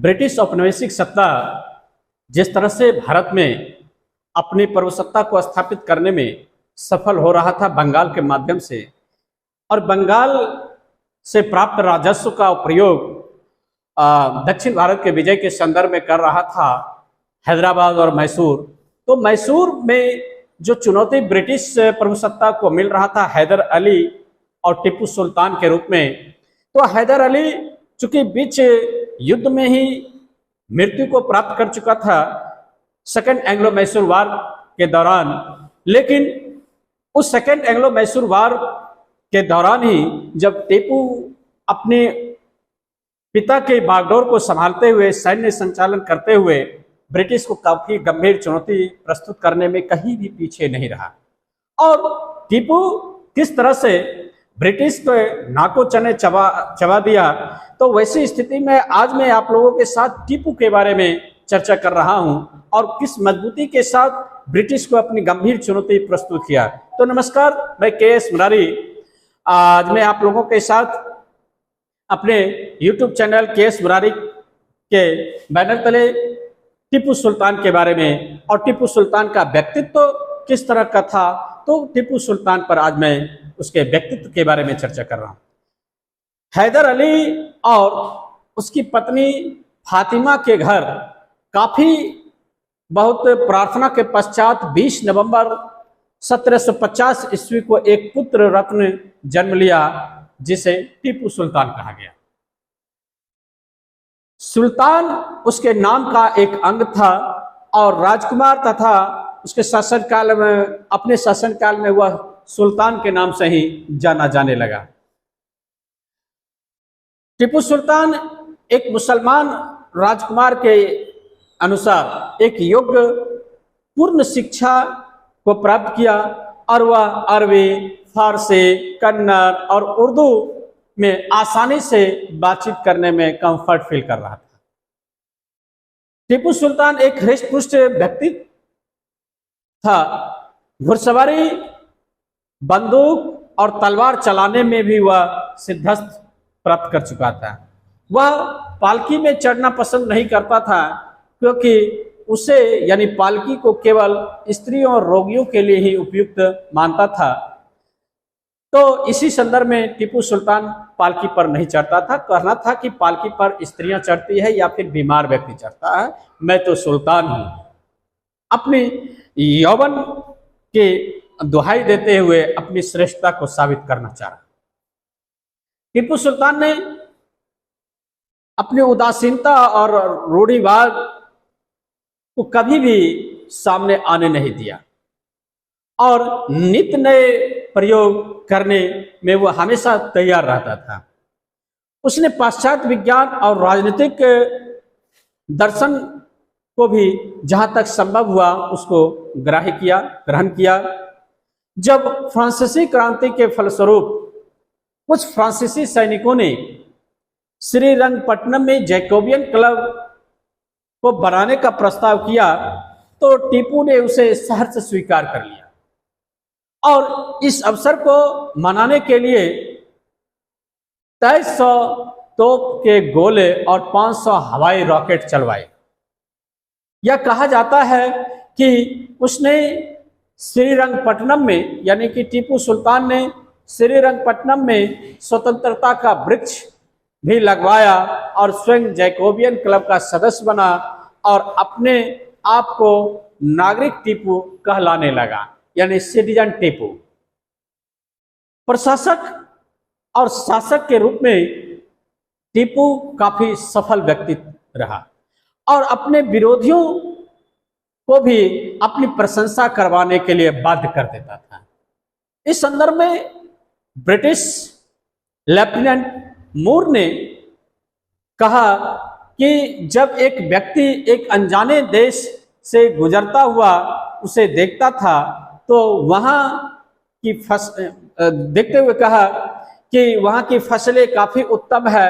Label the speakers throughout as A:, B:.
A: British औपनिवेशिक सत्ता जिस तरह से भारत में अपनी प्रभुसत्ता को स्थापित करने में सफल हो रहा था बंगाल के माध्यम से, और बंगाल से प्राप्त राजस्व का प्रयोग दक्षिण भारत के विजय के संदर्भ में कर रहा था हैदराबाद और मैसूर। तो मैसूर में जो चुनौती ब्रिटिश प्रभुसत्ता को मिल रहा था हैदर अली और टीपू सुल्तान के रूप में, तो हैदर अली चूंकि बीच युद्ध में ही मृत्यु को प्राप्त कर चुका था सेकेंड एंग्लो मैसूर वार के दौरान, लेकिन उस सेकेंड एंग्लो मैसूर वार के दौरान ही जब टीपू अपने पिता के बागडोर को संभालते हुए सैन्य संचालन करते हुए ब्रिटिश को काफी गंभीर चुनौती प्रस्तुत करने में कहीं भी पीछे नहीं रहा, और टीपू किस तरह से ब्रिटिश को नाको चने चबा दिया। तो वैसी स्थिति में आज मैं आप लोगों के साथ टीपू के बारे में चर्चा कर रहा हूं और किस मजबूती के साथ ब्रिटिश को अपनी गंभीर चुनौती प्रस्तुत किया। तो नमस्कार, मैं के.एस. मुरारी। आज मैं आप लोगों के साथ अपने YouTube चैनल के.एस. मुरारी के बैनर तले टीपू सुल्तान के बारे में और टीपू सुल्तान का व्यक्तित्व किस तरह का था, तो टीपू सुल्तान पर आज मैं उसके व्यक्तित्व के बारे में चर्चा कर रहा हूं। हैदर अली और उसकी पत्नी फातिमा के घर काफी बहुत प्रार्थना के पश्चात 20 नवंबर 1750 ईस्वी को एक पुत्र रत्न जन्म लिया जिसे टीपू सुल्तान कहा गया। सुल्तान उसके नाम का एक अंग था और राजकुमार तथा उसके शासनकाल में, अपने शासनकाल में वह सुल्तान के नाम से ही जाना जाने लगा। टीपू सुल्तान एक मुसलमान राजकुमार के अनुसार एक योग्य पूर्ण शिक्षा को प्राप्त किया और वह अरबी, फारसी, कन्नड़ और उर्दू में आसानी से बातचीत करने में कंफर्ट फील कर रहा था। टीपू सुल्तान एक हृष्ट-पुष्ट व्यक्ति था। घुड़सवारी, बंदूक और तलवार चलाने में भी वह सिद्धहस्त प्राप्त कर चुका था। वह पालकी में चढ़ना पसंद नहीं करता था क्योंकि उसे यानी पालकी को केवल स्त्रियों और रोगियों के लिए ही उपयुक्त मानता था। तो इसी संदर्भ में टीपू सुल्तान पालकी पर नहीं चढ़ता था। कहना था कि पालकी पर स्त्रियां चढ़ती है या फिर बीमार व्यक्ति चढ़ता है, मैं तो सुल्तान हूं। अपनी यौवन के दुहाई देते हुए अपनी श्रेष्ठता को साबित करना चाहा। टीपू सुल्तान ने अपनी उदासीनता और रूढ़िवाद को कभी भी सामने आने नहीं दिया और नित्य नए प्रयोग करने में वह हमेशा तैयार रहता था। उसने पाश्चात्य विज्ञान और राजनीतिक दर्शन को भी जहां तक संभव हुआ उसको ग्रहण किया। जब फ्रांसीसी क्रांति के फलस्वरूप कुछ फ्रांसीसी सैनिकों ने श्रीरंगपट्टनम में जैकोबियन क्लब को बनाने का प्रस्ताव किया तो टीपू ने उसे सहर्ष स्वीकार कर लिया और इस अवसर को मनाने के लिए 2300 तोप के गोले और 500 हवाई रॉकेट चलवाए। यह कहा जाता है कि उसने श्रीरंगपट्टनम में यानी कि टीपू सुल्तान ने श्रीरंगपट्टनम में स्वतंत्रता का वृक्ष भी लगवाया और स्वयं जैकोबियन क्लब का सदस्य बना और अपने आप को नागरिक टीपू कहलाने लगा, यानी सिटीजन टीपू। प्रशासक और शासक के रूप में टीपू काफी सफल व्यक्ति रहा और अपने विरोधियों को भी अपनी प्रशंसा करवाने के लिए बाध्य कर देता था। इस संदर्भ में ब्रिटिश लेफ्टिनेंट मूर ने कहा कि जब एक व्यक्ति एक अनजाने देश से गुजरता हुआ उसे देखता था तो देखते हुए कहा कि वहाँ की फसलें काफी उत्तम है,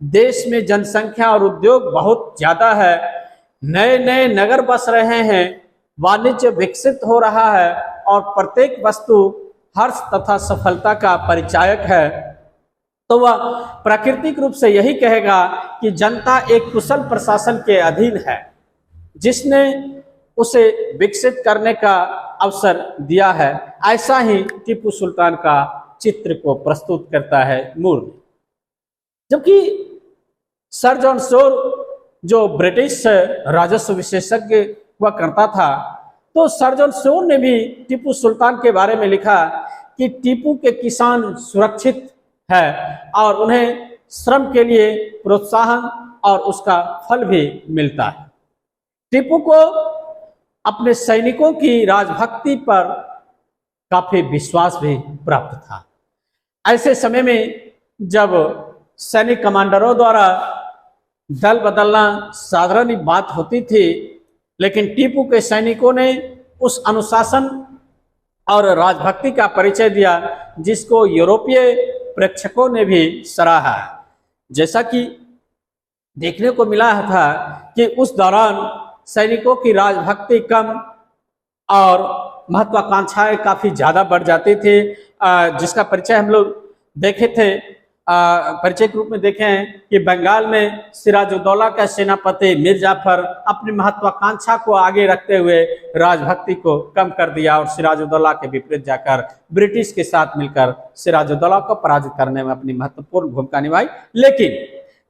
A: देश में जनसंख्या और उद्योग बहुत ज्यादा है, नए नए नगर बस रहे हैं, वाणिज्य विकसित हो रहा है और प्रत्येक वस्तु हर्ष तथा सफलता का परिचायक है। तो वह प्राकृतिक रूप से यही कहेगा कि जनता एक कुशल प्रशासन के अधीन है, जिसने उसे विकसित करने का अवसर दिया है। ऐसा ही टीपू सुल्तान का चित्र को प्रस्तुत करता है मूर। जबकि सर जॉन शोर जो ब्रिटिश राजस्व विशेषज्ञ हुआ करता था, तो सर जॉन शोर ने भी टीपू सुल्तान के बारे में लिखा कि टीपू के किसान सुरक्षित है और उन्हें श्रम के लिए प्रोत्साहन और उसका फल भी मिलता है। टीपू को अपने सैनिकों की राजभक्ति पर काफी विश्वास भी प्राप्त था। ऐसे समय में जब सैनिक कमांडरों द्वारा दल बदलना साधारण बात होती थी, लेकिन टीपू के सैनिकों ने उस अनुशासन और राजभक्ति का परिचय दिया जिसको यूरोपीय प्रेक्षकों ने भी सराहा। जैसा कि देखने को मिला था कि उस दौरान सैनिकों की राजभक्ति कम और महत्वाकांक्षाएं काफी ज्यादा बढ़ जाती थी, जिसका परिचय हम लोग देखे थे, परिचय के रूप में देखे हैं कि बंगाल में सिराजुद्दौला का सेनापति मीर जाफर अपनी महत्वाकांक्षा को आगे रखते हुए राजभक्ति को कम कर दिया और सिराजुद्दौला के विपरीत जाकर ब्रिटिश के साथ मिलकर सिराजुद्दौला को पराजित करने में अपनी महत्वपूर्ण भूमिका निभाई। लेकिन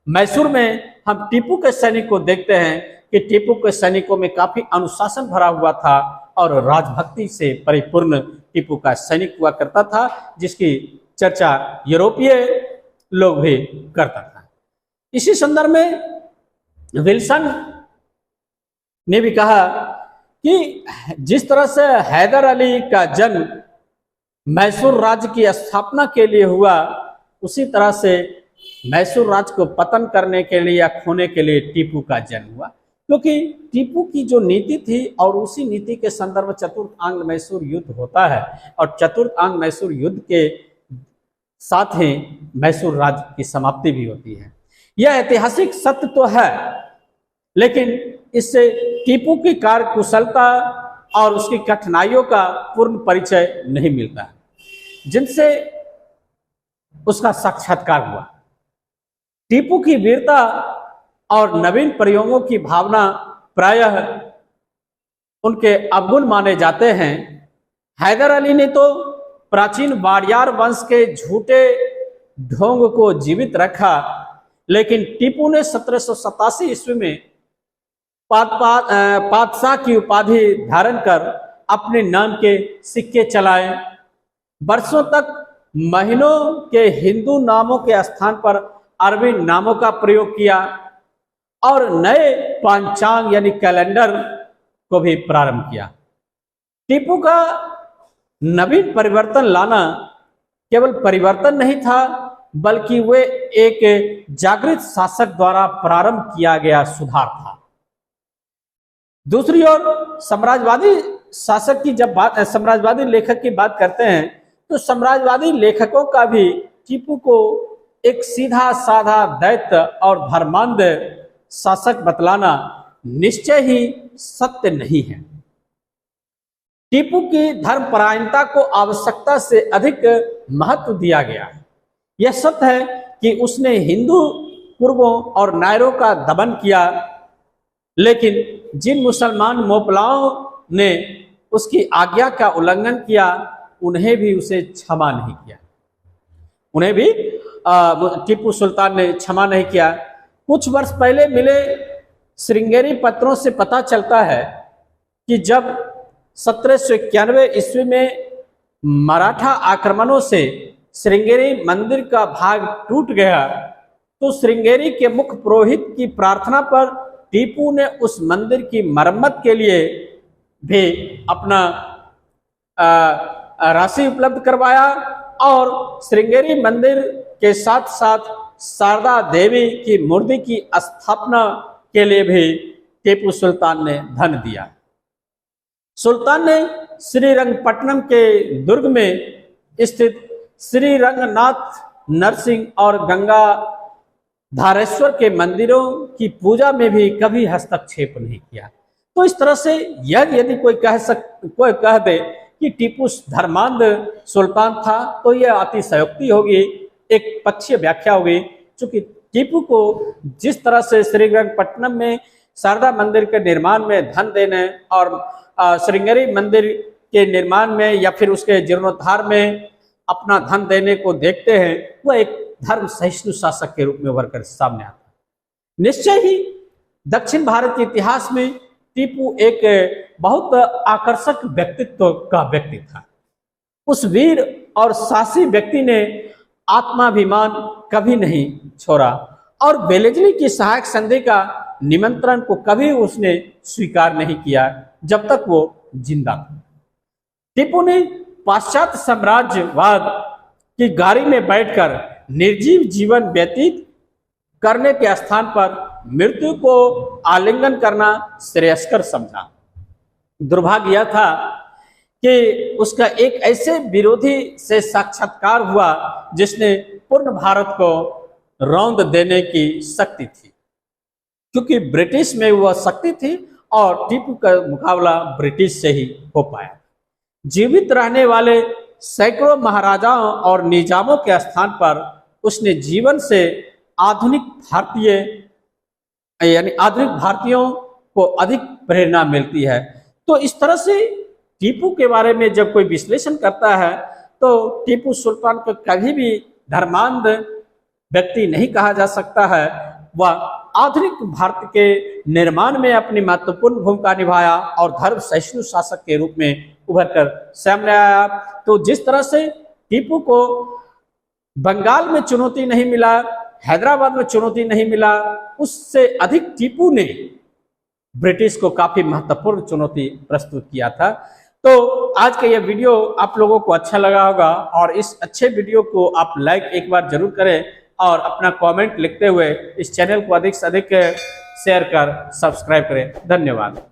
A: मैसूर में हम टीपू के सैनिक को देखते हैं कि टीपू के सैनिकों में काफी अनुशासन भरा हुआ था और राजभक्ति से परिपूर्ण टीपू का सैनिक हुआ करता था, जिसकी चर्चा यूरोपीय लोग भी करता था। इसी संदर्भ में विल्सन ने भी कहा कि जिस तरह से हैदर अली का जन्म मैसूर राज्य की स्थापना के लिए हुआ, उसी तरह से मैसूर राज्य को पतन करने के लिए या खोने के लिए टीपू का जन्म हुआ। क्योंकि टीपू की जो नीति थी और उसी नीति के संदर्भ में चतुर्थ आंग्ल मैसूर युद्ध होता है और चतुर्थ आंग्ल मैसूर युद्ध के साथ ही मैसूर राज्य की समाप्ति भी होती है। यह ऐतिहासिक सत्य तो है, लेकिन इससे टीपू की कार्यकुशलता और उसकी कठिनाइयों का पूर्ण परिचय नहीं मिलता, जिनसे उसका साक्षात्कार हुआ। टीपू की वीरता और नवीन प्रयोगों की भावना प्रायः उनके अवगुण माने जाते हैं। हैदर अली ने तो प्राचीन वाडियार वंश के झूठे ढोंग को जीवित रखा, लेकिन टीपू ने 1787 ईस्वी में पातशाह की उपाधि धारण कर अपने नाम के सिक्के चलाए। वर्षों तक महीनों के हिंदू नामों के स्थान पर अरबी नामों का प्रयोग किया और नए पंचांग यानी कैलेंडर को भी प्रारंभ किया। टीपू का नवीन परिवर्तन लाना केवल परिवर्तन नहीं था, बल्कि वे एक जागृत शासक द्वारा प्रारंभ किया गया सुधार था। दूसरी ओर साम्राज्यवादी शासक की जब बात, साम्राज्यवादी लेखक की बात करते हैं, तो साम्राज्यवादी लेखकों का भी टीपू को एक सीधा साधा दैत्य और धर्मांध शासक बतलाना निश्चय ही सत्य नहीं है। टीपू की धर्मपरायणता को आवश्यकता से अधिक महत्व दिया गया है। यह सत्य है कि उसने हिंदू कुर्बों और नायरों का दमन किया, लेकिन जिन मुसलमान मोपलाओं ने उसकी आज्ञा का उल्लंघन किया, उन्हें भी उसे क्षमा नहीं किया। उन्हें भी टीपू सुल्तान ने क्षमा नहीं किया। कुछ वर्ष पहले मिले श्रृंगेरी पत्रों से पता चलता है कि जब 1791 ईस्वी में मराठा आक्रमणों से श्रृंगेरी मंदिर का भाग टूट गया, तो श्रृंगेरी के मुख्य पुरोहित की प्रार्थना पर टीपू ने उस मंदिर की मरम्मत के लिए भी अपना राशि उपलब्ध करवाया और श्रृंगेरी मंदिर के साथ साथ शारदा देवी की मूर्ति की स्थापना के लिए भी टीपू सुल्तान ने धन दिया। सुल्तान ने श्रीरंगपट्टनम के दुर्ग में स्थित श्री रंगनाथ नरसिंह और गंगा धारेश्वर के मंदिरों की पूजा में भी कभी हस्तक्षेप नहीं किया। तो इस तरह से यदि कोई कह दे कि टीपू धर्मांध सुल्तान था, तो यह अतिशयोक्ति होगी, एक पक्षीय व्याख्या होगी। चूंकि टीपू को जिस तरह से श्रीरंगपट्टनम में शारदा मंदिर के निर्माण में धन देने और श्रृंगेरी मंदिर के निर्माण में या फिर उसके जीर्णोद्धार में अपना धन देने को देखते हैं, वह एक धर्म सहिष्णु शासक के रूप में उभर कर सामने आता है। निश्चय ही दक्षिण भारत के इतिहास में टीपू एक बहुत आकर्षक व्यक्तित्व का व्यक्ति था। उस वीर और साहसी व्यक्ति ने आत्माभिमान कभी नहीं छोड़ा और वेलेस्ली की सहायक संधि का निमंत्रण को कभी उसने स्वीकार नहीं किया जब तक वो जिंदा था। टीपू ने पाश्चात्य साम्राज्यवाद की गाड़ी में बैठकर निर्जीव जीवन व्यतीत करने के स्थान पर मृत्यु को आलिंगन करना श्रेयस्कर समझा। दुर्भाग्य यह था कि उसका एक ऐसे विरोधी से साक्षात्कार हुआ जिसने पूर्ण भारत को रौंद देने की शक्ति थी, क्योंकि ब्रिटिश में वह शक्ति थी और टीपू का मुकाबला ब्रिटिश से ही हो पाया। जीवित रहने वाले सैकड़ों महाराजाओं और निजामों के स्थान पर उसने जीवन से आधुनिक भारतीयों को अधिक प्रेरणा मिलती है। तो इस तरह से टीपू के बारे में जब कोई विश्लेषण करता है तो टीपू सुल्तान को कभी भी धर्मांध व्यक्ति नहीं कहा जा सकता है। वह आधुनिक भारत के निर्माण में अपनी महत्वपूर्ण भूमिका निभाया और धर्म सहिष्णु शासक के रूप में उभर कर सामने आया। तो जिस तरह से टीपू को बंगाल में चुनौती नहीं मिला, हैदराबाद में चुनौती नहीं मिला, उससे अधिक टीपू ने ब्रिटिश को काफी महत्वपूर्ण चुनौती प्रस्तुत किया था। तो आज का यह वीडियो आप लोगों को अच्छा लगा होगा और इस अच्छे वीडियो को आप लाइक एक बार जरूर करें और अपना कमेंट लिखते हुए इस चैनल को अधिक से अधिक शेयर कर सब्सक्राइब करें। धन्यवाद।